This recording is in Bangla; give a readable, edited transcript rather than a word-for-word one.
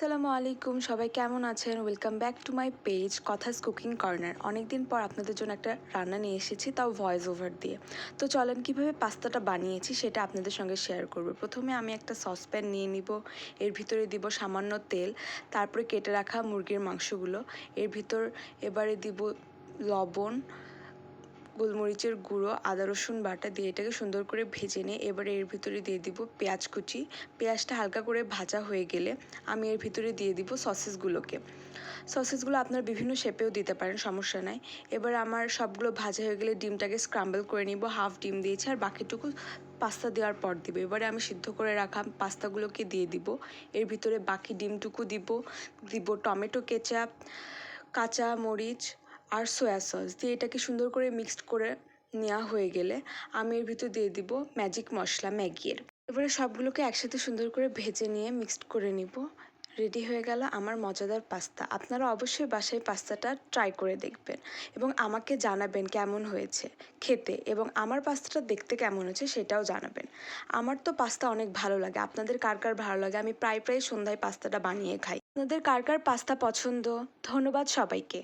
আসসালামু আলাইকুম, সবাই কেমন আছেন? Welcome back to my page Kotha's cooking corner. অনেক দিন পর আপনাদের জন্য একটা রান্না নিয়ে এসেছি, তাও ভয়েস ওভার দিয়ে। তো চলেন কীভাবে পাস্তাটা বানিয়েছি সেটা আপনাদের সঙ্গে শেয়ার করব। প্রথমে আমি একটা সসপ্যান নিয়ে নিব, এর ভিতরে দিব সামান্য তেল, তারপরে কেটে রাখা মুরগির মাংসগুলো, এর ভিতর এবারে দিব লবণ, গোলমরিচের গুঁড়ো, আদা রসুন বাটা দিয়ে এটাকে সুন্দর করে ভেজে নিয়ে এবারে এর ভিতরে দিয়ে দিব পেঁয়াজ কুচি। পেঁয়াজটা হালকা করে ভাজা হয়ে গেলে আমি এর ভিতরে দিয়ে দিব সসেসগুলোকে। সসেসগুলো আপনার বিভিন্ন শেপেও দিতে পারেন, সমস্যা নাই। এবার আমার সবগুলো ভাজা হয়ে গেলে ডিমটাকে স্ক্রাম্বল করে নিব, হাফ ডিম দিয়েছি আর বাকিটুকু পাস্তা দেওয়ার পর দিব। এবারে আমি সিদ্ধ করে রাখা পাস্তাগুলোকে দিয়ে দিব, এর ভিতরে বাকি ডিমটুকু দিব টমেটো কেচাপ, কাঁচা মরিচ আর সয়া সস দিয়ে এটাকে সুন্দর করে মিক্সড করে নেওয়া হয়ে গেলে আমি এর ভিতর দিয়ে দিব ম্যাজিক মশলা ম্যাগির। এবারে সবগুলোকে একসাথে সুন্দর করে ভেজে নিয়ে মিক্সড করে নিব। রেডি হয়ে গেল আমার মজাদার পাস্তা। আপনারা অবশ্যই বাসায় পাস্তাটা ট্রাই করে দেখবেন এবং আমাকে জানাবেন কেমন হয়েছে খেতে, এবং আমার পাস্তাটা দেখতে কেমন হয়েছে সেটাও জানাবেন। আমার তো পাস্তা অনেক ভালো লাগে, আপনাদের কার কার ভালো লাগে? আমি প্রায় সন্ধ্যায় পাস্তাটা বানিয়ে খাই। আপনাদের কার কার পাস্তা পছন্দ? ধন্যবাদ সবাইকে।